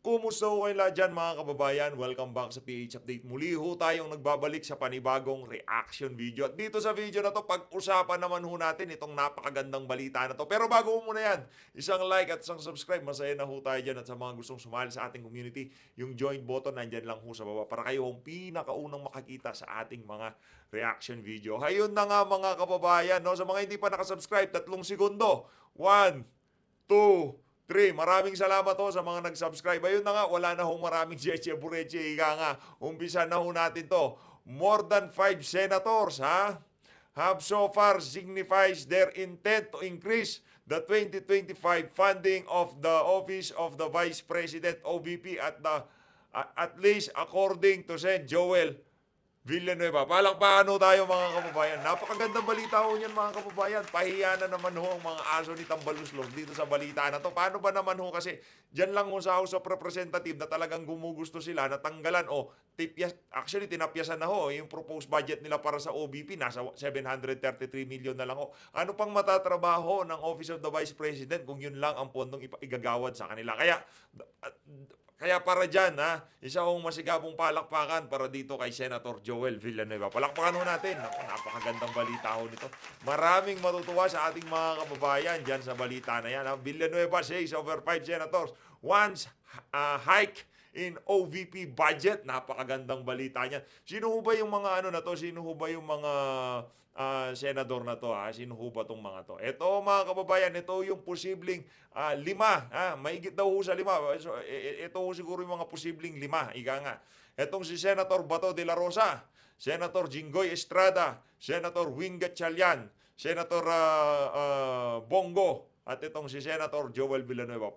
Kumusta ho kayo lahat dyan mga kababayan? Welcome back sa PH Update. Muli ho tayong nagbabalik sa panibagong reaction video. At dito sa video na to, pag-usapan naman ho natin itong napakagandang balita na to. Pero bago ho muna yan, isang like at isang subscribe. Masaya na ho tayo dyan. At sa mga gustong sumali sa ating community, yung join button nandyan lang ho sa baba para kayo ang pinakaunang makakita sa ating mga reaction video. Hayun na nga mga kababayan, no? Sa mga hindi pa nakasubscribe, 3 segundo. 1, 2, 3. Maraming salamat ho sa mga nag-subscribe. Ayun na nga, wala na hong maraming Cheche Bureche. Ika nga, umpisa na ho natin to. More than 5 senators, have so far signifies their intent to increase the 2025 funding of the Office of the Vice President, OVP, at least according to Sen. Joel Villanueva. Palakpakan ho tayo mga kababayan. Napakagandang balita ho yan mga kababayan. Pahiya na naman ho ang mga aso ni Tambaluslog dito sa balita na to. Paano ba naman ho kasi dyan lang ho sa House of Representative na talagang gumugusto sila na tanggalan o actually tinapyasan na ho yung proposed budget nila para sa OBP. Nasa 733 million na lang ho. Ano pang matatrabaho ng Office of the Vice President kung yun lang ang pondong igagawad sa kanila. Kaya para dyan, isa kong masigabong palakpakan para dito kay Senator Joel Villanueva. Palakpakan ho natin. Napakagandang balita ho nito. Maraming matutuwa sa ating mga kababayan dyan sa balita na yan. Villanueva says over 5 senators wants hike in OVP budget. Napakagandang balita niyan. Sino ho ba yung mga na to? Sino ho ba yung mga senador na to? Sino ho ba tong mga to? Ito mga kababayan, ito yung posibleng 5. Maigit daw ho sa 5. So, ito ho siguro yung mga posibleng 5. Ika nga. Itong si Senator Bato de la Rosa, Senator Jinggoy Estrada, Senator Wing Gatchalian, Senator Bongo, at itong si Senator Joel Villanueva.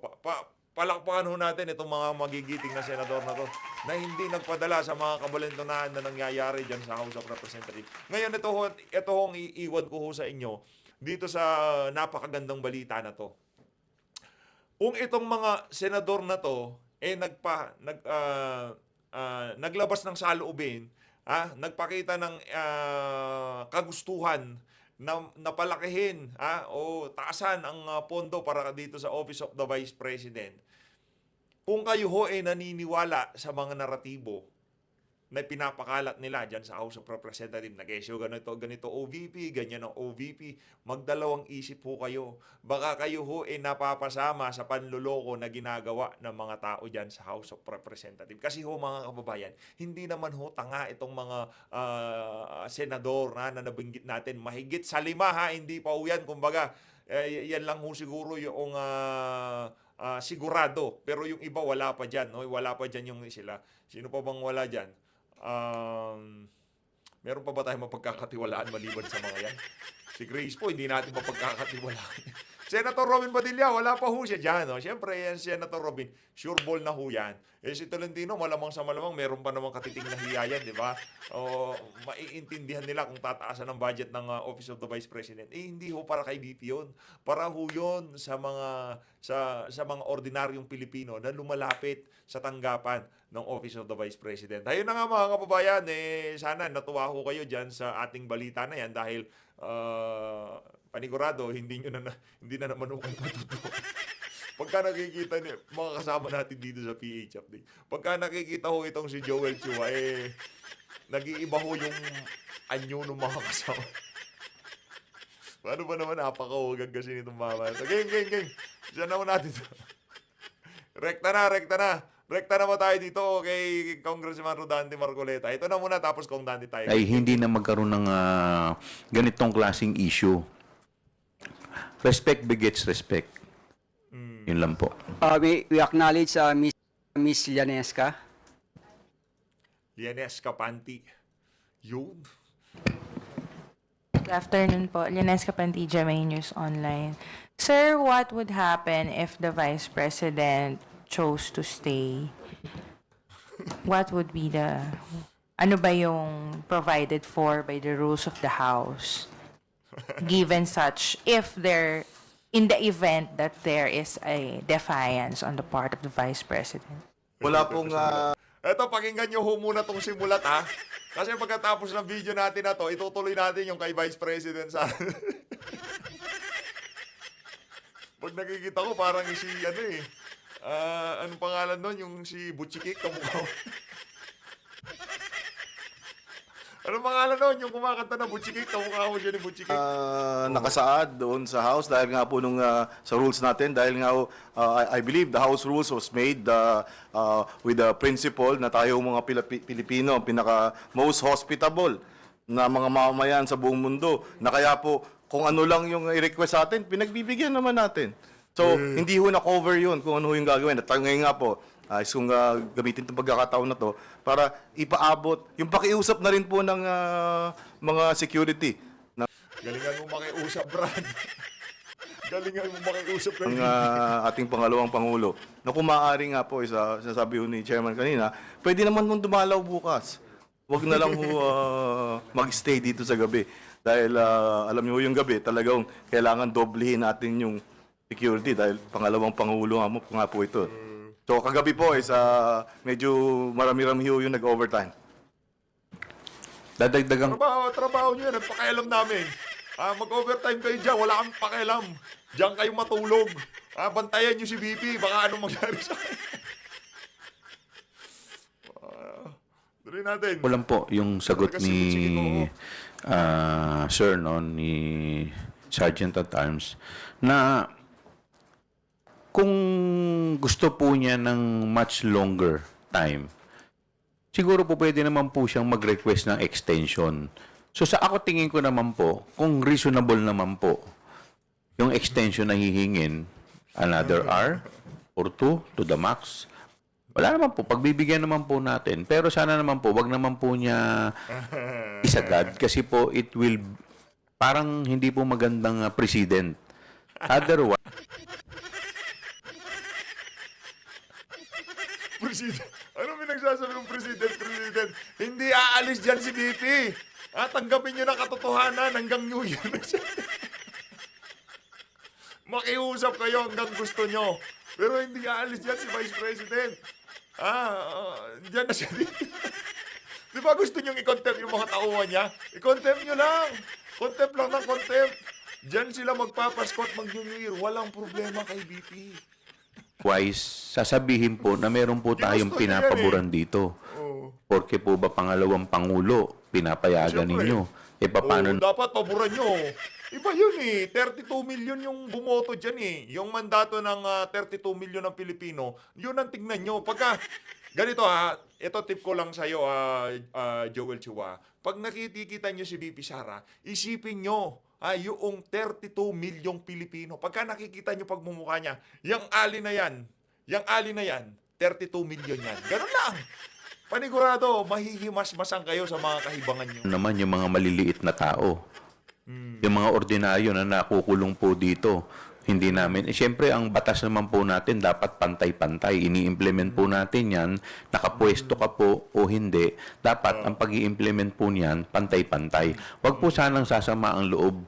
Palakpakan ho natin itong mga magigiting na senador na to na hindi nagpadala sa mga kabalintunahan na nangyayari dyan sa House of Representatives. Ngayon, ito hong iiwan ko ho sa inyo dito sa napakagandang balita na to. Kung itong mga senador na to naglabas ng saloobin, nagpakita ng kagustuhan na palakihin o taasan ang pondo para dito sa Office of the Vice President. Kung kayo ho ay naniniwala sa mga naratibo na pinapakalat nila dyan sa House of Representatives, nag-issue ganito OVP, ganyan ang OVP, magdalawang isip ho kayo. Baka kayo ho ay napapasama sa panluloko na ginagawa ng mga tao dyan sa House of Representatives. Kasi ho mga kababayan, hindi naman ho tanga itong mga senador na nabanggit natin. Mahigit sa 5 hindi pa ho yan. Kumbaga, yan lang ho siguro yung sigurado. Pero yung iba wala pa dyan. No? Wala pa dyan yung sila. Sino pa bang wala dyan? Meron pa ba tayong mapagkakatiwalaan maliban sa mga yan? Si Grace po, hindi natin mapagkakatiwalaan. Senator Robin Padilla, wala pa ho siya dyan. No? Siyempre, yan Senator Robin, sure ball na ho yan. Si Tolentino, malamang sa malamang, meron pa namang katiting na hiyayan, di ba? Maiintindihan nila kung tataasan ang budget ng Office of the Vice President. Hindi ho para kay BP yun. Para ho yun sa mga ordinaryong Pilipino na lumalapit sa tanggapan ng Office of the Vice President. Ayun na nga mga kababayan, sana natuwa ho kayo dyan sa ating balita na yan dahil panigurado, hindi na naman ho kayo matutuwa. Pagka nakikita niyo, mga kasama natin dito sa PH Update, pagka nakikita ho itong si Joel Chua, nag-iiba ho yung anyo ng mga kasama. Paano ba naman napakahuwag kasi nitong mama? Game. Diyan na ho natin. Rekta na. Rekta na ba tayo dito kay Congressman Rodante Marcoleta? Ito na muna tapos kung dante tayo. Ay hindi na magkaroon ng ganitong klaseng issue. Respect begets respect. Yun lang po. We acknowledge Miss Llanesca. Llanesca Panty. Yun. Good afternoon po. Lianes Capanti, GMA News Online. Sir, what would happen if the Vice President chose to stay? What would be ano ba yung provided for by the rules of the House? Given such, in the event that there is a defiance on the part of the Vice President. Wala pong Eto, pakinggan nyo ho muna tong simulat Kasi pagkatapos ng video natin na to, itutuloy natin yung kay Vice President sa... Pag nakikita ko, parang si Anong pangalan nun? Yung si Butchikik, kamukha mo. Anong pangalan nun? Yung kumakanta na Butchikik, kamukha mo siya ni Butchikik. Nakasaad doon sa House dahil nga po nung sa rules natin dahil nga I believe the House rules was made with the principle na tayo mga Pilipino ang pinaka most hospitable na mga mamamayan sa buong mundo na kaya po kung ano lang yung i-request sa atin pinagbibigyan naman natin. So hindi ho na-cover yun kung ano ho yung gagawin. At ngayon nga po is kung gamitin itong pagkakataon na to para ipaabot yung pakiusap na rin po ng mga security Galingan mo makiusap, Brad. Galingan mo makiusap kayo. ng ating pangalawang Pangulo na kung maaari nga po, sinasabi ho ni Chairman kanina, pwede naman mong dumalaw bukas. Huwag na lang ho mag-stay dito sa gabi. Dahil alam niyo yung gabi, talagang kailangan doblehin natin yung security dahil pangalawang Pangulo nga po ito. So kagabi po is medyo marami-rami ho yung nag-overtime. Dadagdagan Trabaho nyo yan. Pakialam namin. Mag-overtime kayo dyan. Wala kami pakialam. Diyan kayo matulog. Bantayan nyo si BP. Baka anong mangyari sa akin. Tuloy natin. ko lang po yung sagot Kasi ni sige, Sir, no, ni Sergeant at Arms, na kung gusto po niya ng much longer time, siguro po pwede naman po siyang mag-request ng extension. So sa ako tingin ko naman po, kung reasonable naman po, yung extension na hihingin, another hour or two to the max, wala naman po, pagbibigyan naman po natin. Pero sana naman po, wag naman po niya isagad kasi po it will, parang hindi po magandang precedent. Otherwise, President. Ano pinagsasabi ng President? Hindi aalis dyan si BP. Tanggapin nyo na katotohanan hanggang New Year na siya. Makiusap kayo hanggang gusto nyo. Pero hindi aalis dyan si Vice President. Dyan na siya. Di ba gusto nyo i-contempt yung mga tauhan niya? I-contempt nyo lang. Contempt lang ng contempt. Dyan sila magpapasko at mag-New Year. Walang problema kay BP. sasabihin po na meron po tayong Ginusto niya yan pinapaboran dito. Porke po ba pangalawang Pangulo, pinapayagan Siyempre. ninyo? E paano Dapat paboran nyo. Iba yun eh. 32 million yung bumoto dyan eh. Yung mandato ng 32 million ng Pilipino, yun ang tignan nyo. Pagka, ganito ito tip ko lang sa'yo, Joel Chua. Pag nakikita nyo si BP Sara, isipin nyo, yung 32 milyong Pilipino. Pagka nakikita nyo pagmumukha niya, yung ali na yan, 32 million yan. Ganun lang. Panigurado, mahihimas-masang kayo sa mga kahibangan nyo. naman yung mga maliliit na tao? Yung mga ordinaryo na nakukulong po dito, hindi namin. Siyempre, ang batas naman po natin dapat pantay-pantay. Ini-implement po natin yan. Nakapwesto ka po o hindi. Dapat ang pag-i-implement po niyan, pantay-pantay. Huwag po sanang sasama ang loob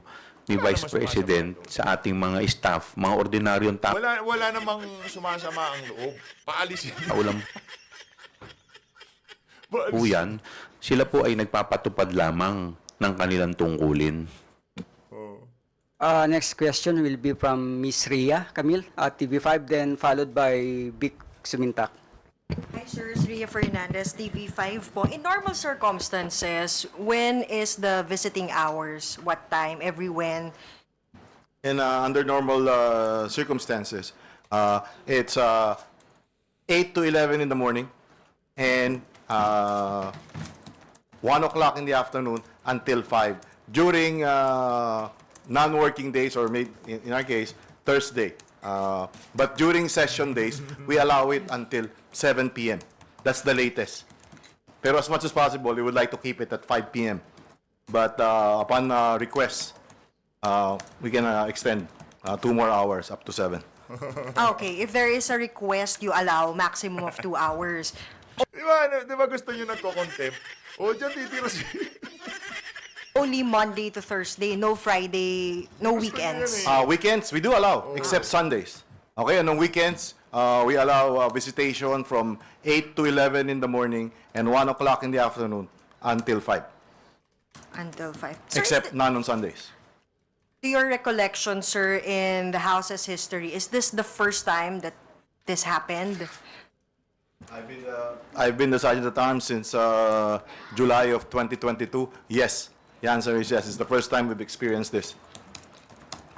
ni Wala Vice naman President sa ating mga staff, mga ordinaryong tao Wala namang sumasama ang loob. Paalisin. lang po Paalisin. yan. Sila po ay nagpapatupad lamang ng kanilang tungkulin. Next question will be from Miss Ria Camille at TV5, then followed by Vic Sumintak. Hi, sir. It's Ria Fernandez, TV5 po. In normal circumstances, when is the visiting hours? What time? Every when? And under normal circumstances, it's 8 to 11 in the morning and 1 o'clock in the afternoon until 5 during non-working days, or maybe in our case, Thursday. But during session days, we allow it until 7 p.m. That's the latest. Pero as much as possible, we would like to keep it at 5 p.m. But upon request, we can extend 2 more hours up to 7. Okay, if there is a request, you allow maximum of 2 hours. Di ba gusto nyo nagko-contempt? O, dyan titira si... Only Monday to Thursday, no Friday, no weekends. Weekends, we do allow, except Sundays. Okay, and on weekends, we allow visitation from 8 to 11 in the morning and 1 o'clock in the afternoon until 5. Until 5. Sir, Except none on Sundays. to your recollection, sir, in the House's history, is this the first time that this happened? I've been the sergeant at arms since July of 2022. Yes, the answer is yes. It's the first time we've experienced this.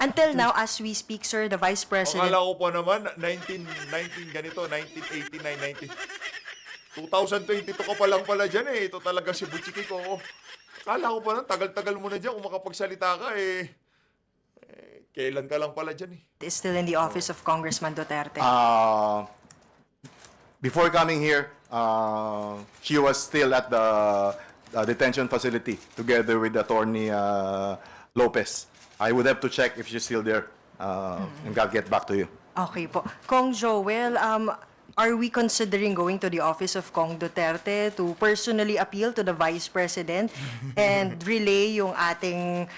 Until now, as we speak, sir, the Vice President... Akala ko pa naman, 19 ganito, 1989, 2022 ka pa lang pala dyan eh. Ito talaga si Butchiki ko. Akala ko pa lang, tagal-tagal mo na dyan kung makapagsalita ka eh. Kailan ka lang pala dyan eh. is still in the office of Congressman Duterte. Before coming here, she was still at the detention facility together with Attorney Lopez. I would have to check if she's still there, and I'll get back to you. Okay po. Kong Joel, are we considering going to the office of Kong Duterte to personally appeal to the Vice President and relay yung ating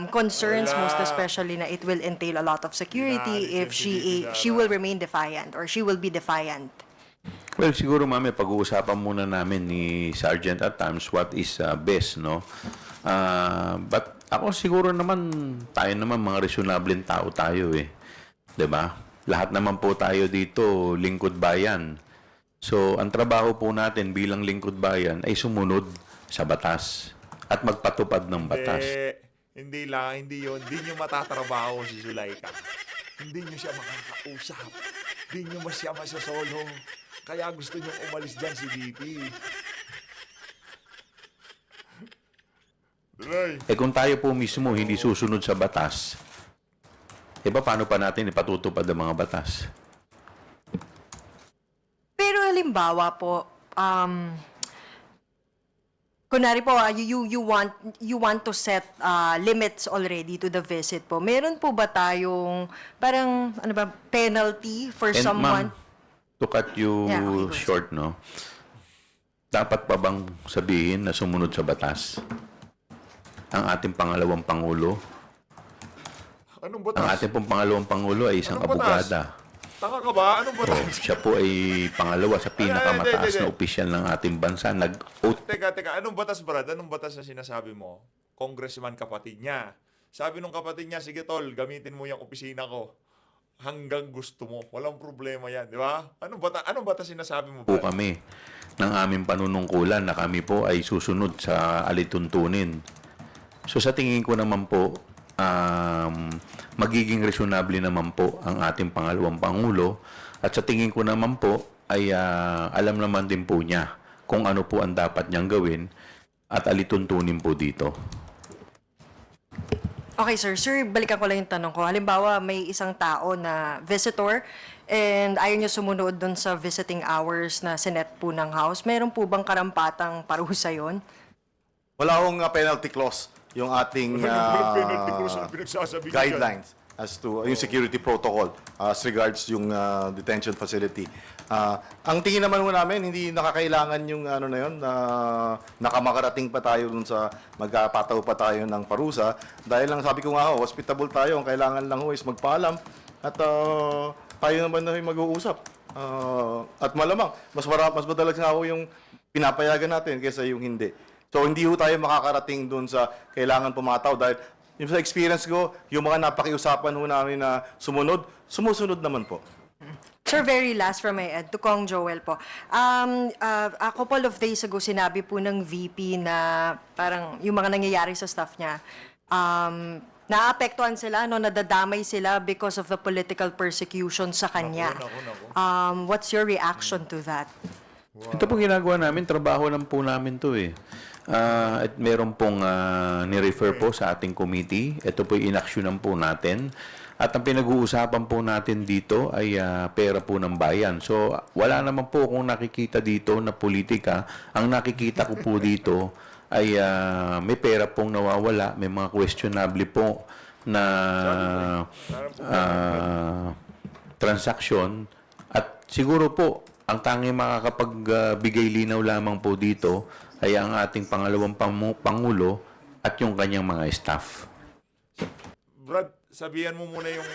concerns, Wala. most especially na it will entail a lot of security Inaayos if yung she will remain defiant or she will be defiant? Well, siguro mami, pag-uusapan muna namin ni Sergeant at times what is best, no? But ako siguro naman, tayo naman mga reasonable tao tayo eh. 'Di ba? Lahat naman po tayo dito, lingkod bayan. So, ang trabaho po natin bilang lingkod bayan ay sumunod sa batas at magpatupad ng batas. Hindi yun. Hindi nyo matatrabaho si Zulaika. Hindi nyo siya makakausap. Hindi nyo siya masasolo. Kaya gusto nyo umalis dyan si VP. Duray. Eh kung tayo po mismo hindi susunod sa batas, eh paano pa natin ipatutupad ang mga batas? Pero halimbawa po, kunwari po, you want to set limits already to the visit po. Meron po ba tayong parang ano ba penalty for And someone? ma'am, to cut you Yeah, okay, go ahead. short, no? Dapat pa bang sabihin na sumunod sa batas? Ang ating pangalawang pangulo, Anong ang batas? ating pong pangalawang pangulo ay isang Anong batas? abogada. Taka ka ba? Anong Oh, batas? siya po ay pangalawa sa pinakamataas hindi. na opisyal ng ating bansa. Nag-oath. Teka. Anong batas, Brad? Anong batas na sinasabi mo? Congressman kapatid niya. Sabi nung kapatid niya, sige tol, gamitin mo yung opisina ko. Hanggang gusto mo. Walang problema yan, di ba? Anong batas sinasabi mo, po Brad? kami ng aming panunungkulan na kami po ay susunod sa alituntunin. So sa tingin ko naman po, magiging reasonable naman po ang ating pangalawang pangulo at sa tingin ko naman po ay alam naman din po niya kung ano po ang dapat niyang gawin at alituntunin po dito. Okay, sir. Sir, balikan ko lang yung tanong ko. Halimbawa, may isang tao na visitor and ayaw niya sumunod doon sa visiting hours na sinet po ng house. Meron po bang karampatang parusa yun? Wala akong penalty clause yung ating Walang penalty clause na pinagsasabi niyo dyan. guidelines as to yung security protocol as regards yung detention facility. Ang tingin naman mo namin, hindi nakakailangan yung ano na yun, nakamakarating pa tayo dun sa magkapataw pa tayo ng parusa. Dahil lang sabi ko nga, hospitable tayo, ang kailangan lang is magpaalam at tayo naman na yung mag-uusap. At malamang, mas madalas nga yung pinapayagan natin kaysa yung hindi. So hindi ho tayo makakarating dun sa kailangan pumataw dahil yung sa experience ko, yung mga napakiusapan ho namin na sumusunod naman po. Sir, very last from my end, to Kong Joel po. A couple of days ago, sinabi po ng VP na parang yung mga nangyayari sa staff niya, naapektuhan sila, no, nadadamay sila because of the political persecution sa kanya. Naku. What's your reaction to that? Ito po ginagawa namin, trabaho lang po namin to eh. At meron pong ni-refer po sa ating committee. Ito po inaksyonan po natin. At ang pinag-uusapan po natin dito ay pera po ng bayan. So, wala naman po akong nakikita dito na politika. Ang nakikita ko po dito ay may pera pong nawawala, may mga questionable po na transaksyon. At siguro po, ang tanging makakapagbigay linaw lamang po dito ay ang ating pangalawang pangulo at yung kanyang mga staff. Brad, sabihan mo muna yung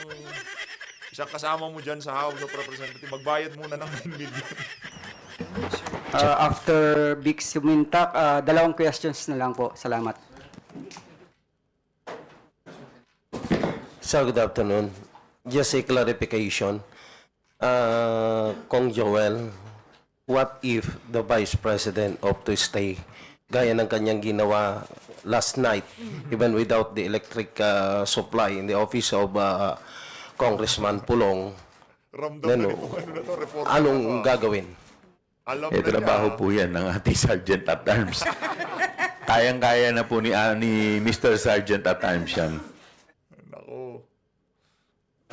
isang kasama mo dyan sa House of Representatives. Magbayad muna ng 9 million. After Big Sumintak, dalawang questions na lang po. Salamat. Sir, good afternoon. Just a clarification. Kong Joel, what if the Vice President opt to stay gaya ng kanyang ginawa last night, even without the electric supply in the office of Congressman Pulong? Ramdam Then, na rin kung ano na to, reporter Anong na to, ah. gagawin? Alam Eh, na niya. trabaho po yan ng ating Sergeant at Arms. Kayang-kaya na po ni Mr. Sergeant at Arms yan. Naku.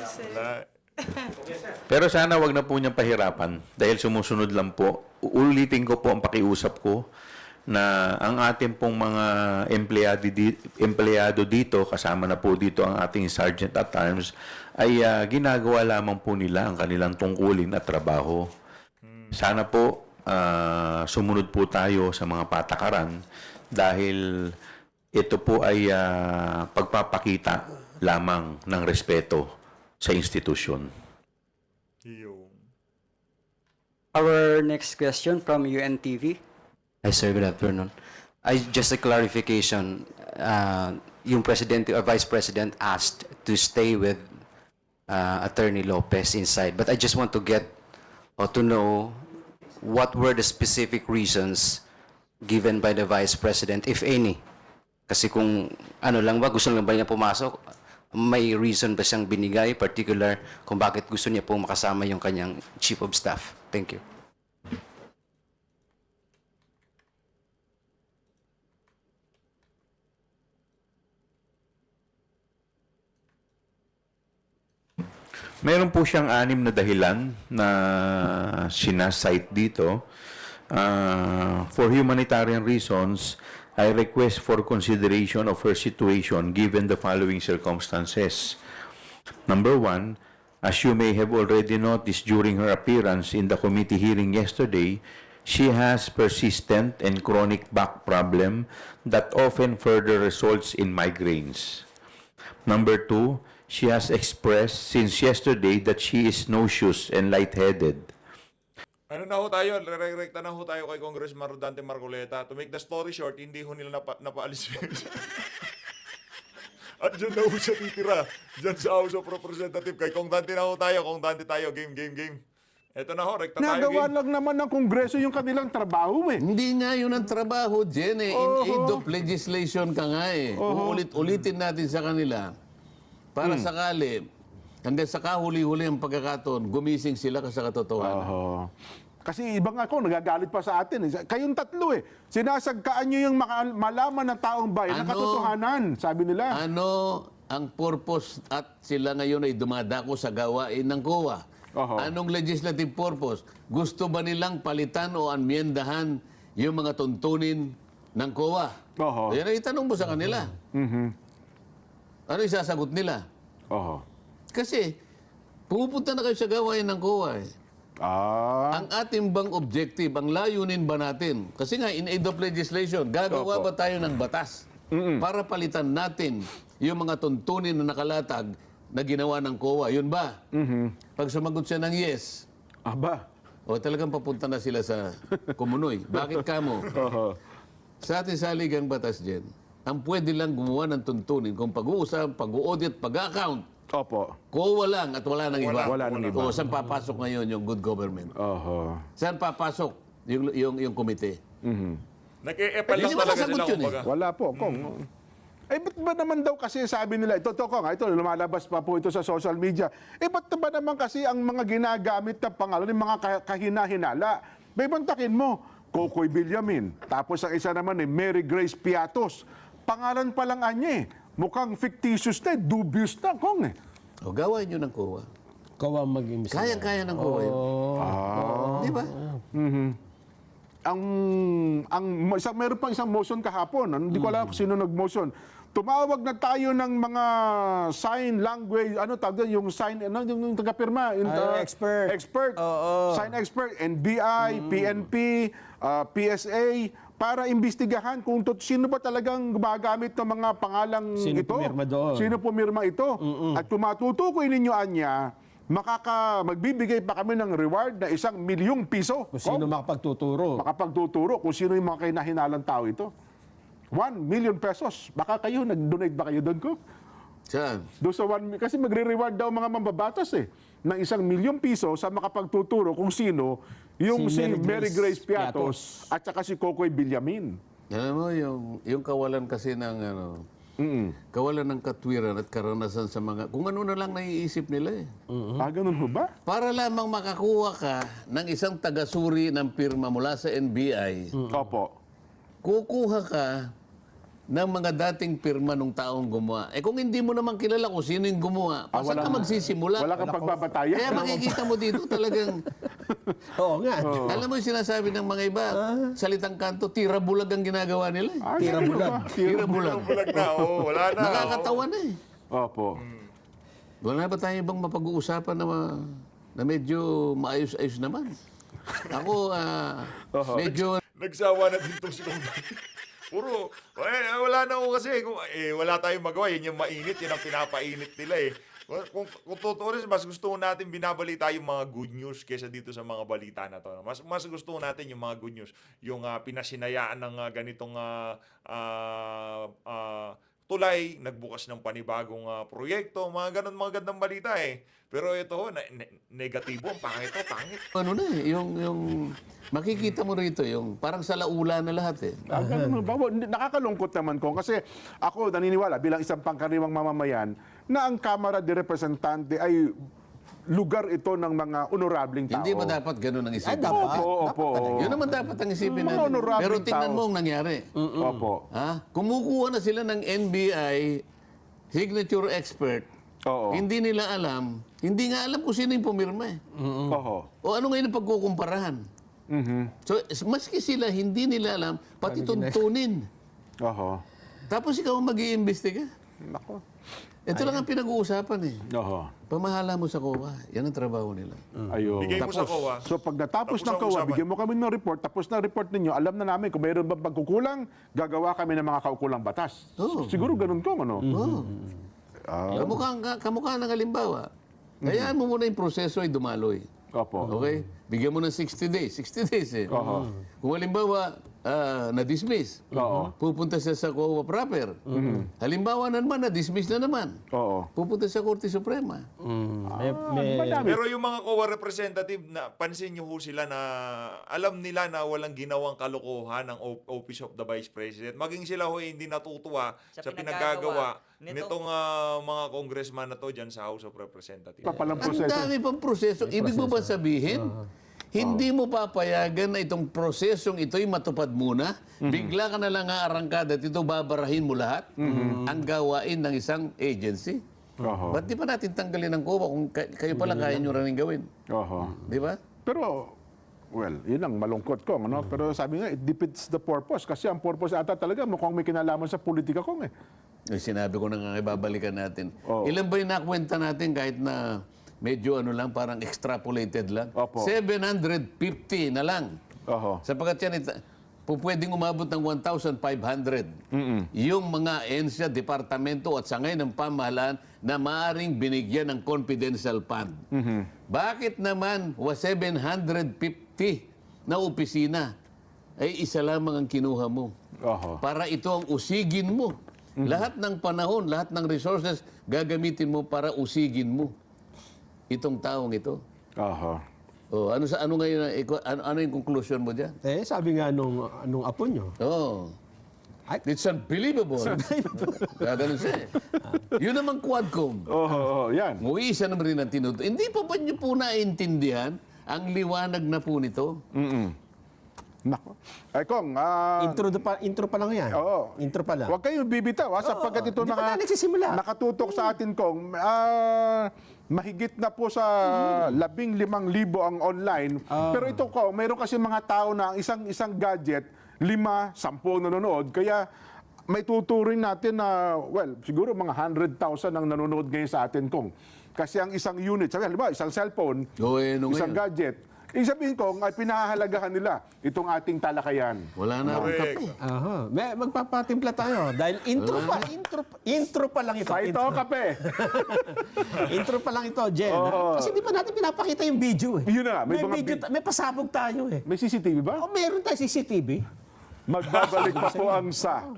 Wala. Pero sana wag na po niyang pahirapan dahil sumusunod lang po. Uulitin ko po ang pakiusap ko na ang ating pong mga empleyado dito, kasama na po dito ang ating Sergeant at Arms, ay ginagawa lamang po nila ang kanilang tungkulin at trabaho. Sana po sumunod po tayo sa mga patakaran dahil ito po ay pagpapakita lamang ng respeto sa institusyon. Yung. Our next question from UNTV. Hi, sir. Good afternoon. Just a clarification. Yung President or Vice President asked to stay with Attorney Lopez inside. But I just want to get or to know what were the specific reasons given by the Vice President, if any. Kasi kung ano lang ba, gusto lang ba niya pumasok, may reason ba siyang binigay, particular, kung bakit gusto niya pong makasama yung kanyang Chief of Staff? Thank you. Meron po siyang 6 na dahilan na sinasite dito. For humanitarian reasons, I request for consideration of her situation given the following circumstances. Number 1, as you may have already noticed during her appearance in the committee hearing yesterday, she has persistent and chronic back problem that often further results in migraines. Number 2, she has expressed since yesterday that she is nauseous and lightheaded. Ano na ho tayo? Re-rekta na ho tayo kay Congressman Rodante Marcoleta. To make the story short, hindi ho nila napaalis. At dyan na ho siya titira. Dyan sa House of Representative. Kay Kong Dante na ho tayo. Kong Dante tayo. Game. Eto na ho, rekta tayo. Nagawa Game. lang naman ng Kongreso yung kanilang trabaho eh. Hindi nga yun ang trabaho, Jen. In aid of legislation ka nga eh. Uulit-ulitin natin sa kanila para sakali, hanggang sa kahuli-huli ang pagkakataon, gumising sila sa katotohanan. Kasi ibang ako, nagagalit pa sa atin. Kayong tatlo eh. Sinasagkaan nyo yung malaman ng taong bayan na katotohanan, sabi nila. Ano ang purpose at sila ngayon ay dumadako sa gawain ng COA? Anong legislative purpose? Gusto ba nilang palitan o amyendahan yung mga tuntunin ng COA? Yan ang itanong mo sa kanila. Ano isasagot nila? Kasi, pumupunta na kayo sa gawain ng COA eh. Ang ating bang objective, ang layunin ba natin? Kasi nga, in aid of legislation, gagawa ba tayo ng batas para palitan natin yung mga tuntunin na nakalatag na ginawa ng COA? Yun ba? Pag sumagot siya ng yes, Aba. o talagang papunta na sila sa kumunoy. Bakit kamo? Sa ating saligang batas dyan, ang pwede lang gumawa ng tuntunin kung pag-uusap, pag-audit, pag-account, Opo. COA lang at wala nang iba. Wala nang iba. O saan papasok ngayon yung good government? Saan papasok yung komite? Nag-e-epal lang Hindi talaga masasagot sila. yun eh. Kumbaga. Wala po, Kong. Ba't ba naman daw kasi sabi nila, ito Kong, ito lumalabas pa po ito sa social media. Ba't ba naman kasi ang mga ginagamit na pangalan, yung mga kahina-hinala? May bantakin mo, Kokoy Villamin. Tapos ang isa naman Mary Grace Piatos. Pangalan pa lang anya eh. Mukhang fictitious na, dubious na, Kong eh. O gawain nyo ng COA. Kawa mag-imbis. Kaya-kaya ng COA yun. Di ba? Meron pang isang motion kahapon. Hindi ko alam kung sino nag-motion. Tumawag na tayo ng mga sign language, yung sign, yung taga-pirma. Expert. Sign expert. NBI, PNP, PSA, para imbestigahan kung sino ba talagang gumagamit ng mga pangalang Sino ito. pumirma doon? Sino pumirma ito. At kung matutukoy ninyo anya, magbibigay pa kami ng reward na 1 milyong piso. Kung sino makapagtuturo. Makapagtuturo kung sino yung mga kinahinalang tao ito. 1 million pesos. Baka kayo, nag-donate ba kayo doon ko? Saan? Doon sa 1 million. Kasi magre-reward daw mga mambabatas eh. ng 1 milyong piso sa makapagtuturo kung sino yung si Mary Grace Piatos at saka si Kokoy Villamin. Alam mo, yung kawalan kasi ng kawalan ng katwiran at karanasan sa mga, kung ano na lang naiisip nila eh. Ganun ho ba? Para lamang makakuha ka ng isang tagasuri ng pirma mula sa NBI, Opo. kukuha ka ng mga dating pirma ng taong gumawa. Eh kung hindi mo naman kilala kung sino yung gumawa, saan ka magsisimula? Wala kang pagbabatayan. Kaya makikita mo dito talagang, Oo nga. alam mo yung sinasabi ng mga iba, salitang kanto, tira bulag ang ginagawa nila. eh. Tira bulag. Tira bulag. Bulag na, wala na. Nakakatawa na eh. Opo. Wala ba tayo bang mapag-uusapan na medyo maayos-ayos naman? Ako, medyo Nagsawa na din itong si Kong Puro, wala na ako kasi. Wala tayong magawa. Yan yung mainit, yan ang pinapainit nila eh. Kung totoo rin, mas gusto natin binabalita yung mga good news kaysa dito sa mga balita na to. Mas gusto natin yung mga good news. Yung pinasinayaan ng ganitong tulay, nagbukas ng panibagong proyekto, mga ganun, mga gandang balita eh. Pero ito, negatibo, ang pangit. ano na eh, yung makikita mo rito, yung parang sa laula na lahat eh. Ganun ba? Nakakalungkot naman ko kasi ako naniniwala bilang isang pangkaraniwang mamamayan na ang Kamara de Representante ay lugar ito ng mga honorableng tao. Hindi ba dapat ganun ang isipin? Opo. Yun naman dapat ang isipin Mga natin. honorable Pero tingnan tao. mo ang nangyari. Opo. Kumukuha na sila ng NBI signature expert. Oo. Hindi nila alam, hindi nga alam kung sino yung pumirma eh. Oho. O ano ngayon ang pagkukumparahan? So, maski sila, hindi nila alam, pati tuntunin. Oho. Tapos ikaw ang mag-iimbestiga. Nako. Ito lang ang pinag-uusapan eh. Oho. Pamahala mo sa COA. Yan ang trabaho nila. Ayun. Bigay mo sa COA. So pag natapos Tapos ng ang COA, usapan. bigyan mo kami ng report, tapos na report ninyo, alam na namin kung mayroon bang pagkukulang, gagawa kami ng mga kaukulang batas. Siguro ganun ko, ano? Kamukha ng halimbawa. Kayaan mo muna yung proseso ay dumaloy. Opo. Okay? Bigyan mo ng 60 days. 60 days eh. Kung halimbawa, na-dismiss, pupunta siya sa COA proper. Halimbawa na naman, na-dismiss na naman. Oo. Pupunta sa Korte Suprema. Madami. Pero yung mga COA representative, pansin nyo ho sila na alam nila na walang ginawang kalokohan ng Office of the Vice President. Maging sila ho hindi natutuwa sa pinagagawa nitong mga congressman na to dyan sa House of Representatives. Papalang Ang proseso. dami pang proseso. Ibig mo ba sabihin, hindi mo papayagan na itong prosesong ito'y matupad muna, bigla ka na lang aarangkada at ito babarahin mo lahat ang gawain ng isang agency? Oho. Ba't di pa natin tanggalin ang COA kung kayo pala kaya nyo rin gawin? Oho. Di ba? Pero, well, yun ang malungkot ko, ano? Pero sabi nga, it defeats the purpose. Kasi ang purpose ata talaga mukhang may kinalaman sa politika ko, eh. Sinabi ko na nga, ibabalikan natin. Oo. Ilan ba yung nakwenta natin kahit na medyo ano lang, parang extrapolated lang? Opo. 750 na lang. Oho. Sapagkat yan, pwedeng umabot ng 1,500. Yung mga ensya, departamento at sangay ng pamahalaan na maaaring binigyan ng confidential fund. Bakit naman 750 na opisina ay isa lamang ang kinuha mo? Oho. Para ito ang usigin mo. Lahat ng panahon, lahat ng resources, gagamitin mo para usigin mo itong taong ito. Oho. Oh, ano ngayon ano yung conclusion mo diyan? Sabi nga nung apo nyo, Oh. It's unbelievable. Gaganon siya eh. Yun naman Quadcom. Oho, yan. Isa naman rin ang tinuto. Hindi pa ba niyo po naintindihan ang liwanag na po nito? Nako. Ay, Kong, intro pa lang yan. Oo. Intro pa lang. Huwag kayong bibitaw, sapagkat ito Hindi pa tayo nagsisimula. nakatutok sa atin, Kong. Mahigit na po sa 15,000 ang online. Pero ito, Kong, mayroon kasi mga tao na isang gadget, 5, 10 nanonood. Kaya may tuturing natin na, well, siguro mga 100,000 ang nanonood ngayon sa atin, Kong. Kasi ang isang unit, sabi, halimbawa, isang cellphone, isang gadget, ibig sabihin ko, ay pinahahalagahan nila itong ating talakayan. Wala na akong kape. Aha. Magpapatimpla tayo. Dahil intro pa lang ito. Sa ito, kape. Intro pa lang ito, Jen. Oo. Kasi di pa natin pinapakita yung video eh. Yun na, may mga video, may pasabog tayo eh. May CCTV ba? O meron tayo CCTV. Magbabalik pa po ang sa...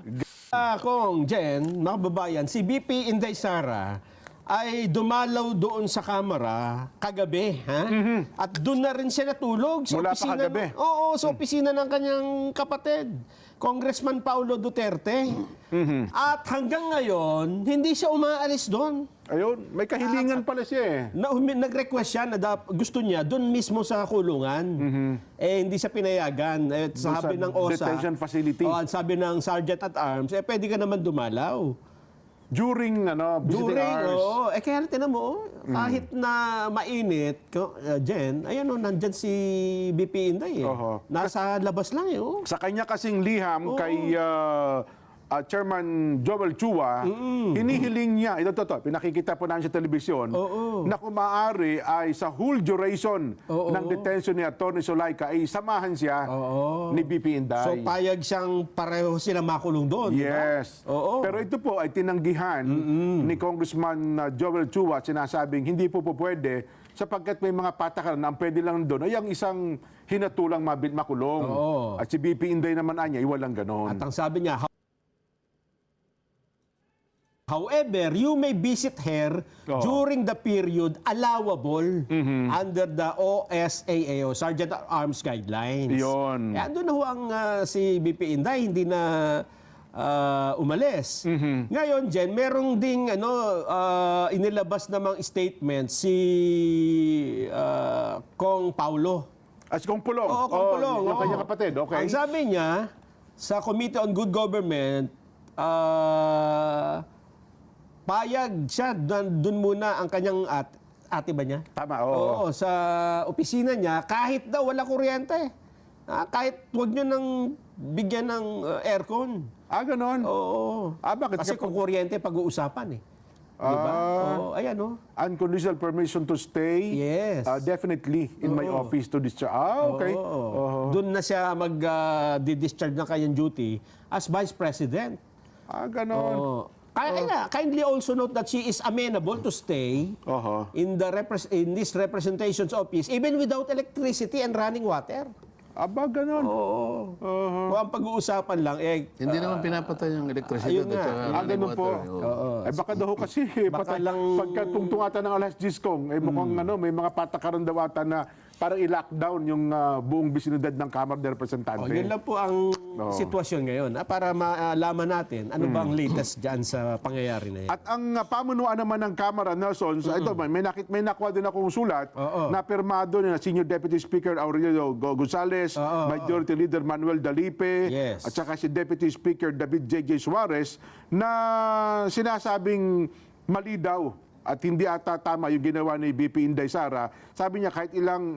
Kung Jen, mga babayan, si BP Inday Sara ay dumalaw doon sa kamera kagabi, ha? At doon na rin siya natulog sa Mula pa opisina. kagabi? Oo, sa opisina ng kanyang kapatid, Congressman Paulo Duterte. At hanggang ngayon, hindi siya umaalis doon. Ayun, may kahilingan pala siya eh. Nag-request siya na gusto niya doon mismo sa kulungan. Eh, hindi siya pinayagan. Eh, sabi sa ng OSA, detention facility. sabi ng Sergeant at Arms, pwede ka naman dumalaw. During visiting hours. Oo. Kaya tinan mo, kahit na mainit, Jen, ayan o, nandyan si BP Inday eh. Oho. Nasa labas lang eh. Oh. Sa kanya kasing liham kay Chairman Joel Chua, hinihiling niya, ito, pinakikita po namin sa telebisyon, na kung maaari ay sa whole duration ng detention ni Atty. Zulaika ay samahan siya ni BP Inday. So payag siyang pareho sila makulong doon. di ba? Yes. Oo. Pero ito po ay tinanggihan ni Congressman Joel Chua, sinasabing hindi po pwede sapagkat may mga patakaran na ang pwede lang doon ay ang isang hinatulang makulong. Oo. At si BP Inday naman anya, walang ganon. At ang sabi niya, however, you may visit her during the period allowable under the OSAAO, Sergeant at Arms Guidelines. Yun. Kaya doon na ho ang si BP Inday, hindi na umalis. Ngayon, Jen, merong ding inilabas namang statement si Kong Paulo. As Kong Pulong. Oo, Kong Pulong. Yung kanyang kapatid, okay. Ang sabi niya, sa Committee on Good Government, payag siya doon muna ang kanyang ate ba niya? Tama, oo. Sa opisina niya, kahit daw wala kuryente. Kahit wag nyo nang bigyan ng aircon. Ganon. Oo. Bakit? Kasi kung kuryente, pag-uusapan eh. Diba? Oo, ayan o. Unconditional permission to stay? Yes. Definitely in my office to discharge. Okay. Doon na siya mag-discharge ng kanyang duty as Vice President. Ganon. Oo. Kindly also note that she is amenable to stay in this representation's office even without electricity and running water. Ganon. Oo. Kung ang pag-uusapan lang, Hindi naman pinapatay yung electricity. ayun nga. Ganun po. Baka daw kasi, Baka lang- pagka tungtungatan ng alas 10 kong, mukhang may mga patakaran daw ata na parang i-lockdown yung buong bisinidad ng Kamara de Representante. yun lang po ang sitwasyon ngayon. Para malaman natin ano ba ang latest dyan sa pangyayari na yan. At ang pamunuan naman ng Kamara, Nelson, ito, may nakuha din akong sulat na pirmado ni Senior Deputy Speaker Aurelio Gonzales, Majority Leader Manuel Dalipe, Yes. at saka si Deputy Speaker David J.J. Suarez na sinasabing mali daw at hindi ata tama yung ginawa ni BP Inday Sara. Sabi niya kahit ilang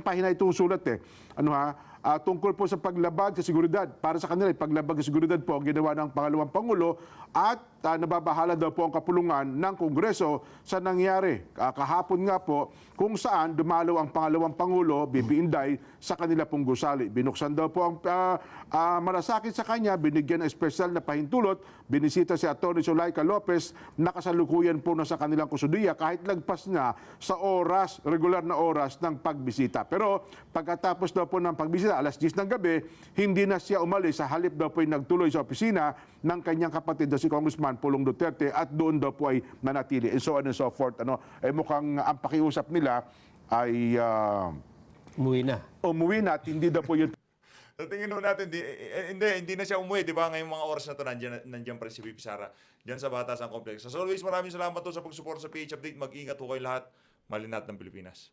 pahina itong sulat tungkol po sa paglabag sa seguridad. Para sa kanila, paglabag sa seguridad po ang ginawa ng pangalawang Pangulo at nababahala daw po ang kapulungan ng Kongreso sa nangyari. Kahapon nga po kung saan dumalaw ang pangalawang Pangulo, BP Inday, sa kanila pong gusali. Binuksan daw po ang malasakit sa kanya, binigyan ng espesyal na pahintulot, binisita si Atty. Zulaika Lopez, nakasalukuyan po na sa kanilang kusudiya kahit lagpas na sa regular na oras ng pagbisita. Pero pagkatapos daw po ng pagbisita, alas 10 ng gabi, hindi na siya umalis. Sa halip daw po ay nagtuloy sa opisina ng kanyang kapatid na si Congressman Pulong Duterte at doon daw po ay nanatili. And so on and so forth. Mukhang ang pakiusap nila ay umuwi na at hindi daw po yun. Sa tingin ho natin, hindi na siya umuwi, di ba? Ngayong mga oras na to, nandiyan pa rin si VP Sara, diyan sa Batasan Complex. As always, maraming salamat to sa pagsuporta sa PH Update. Mag-ingat ho kayo lahat. Malinat ng Pilipinas.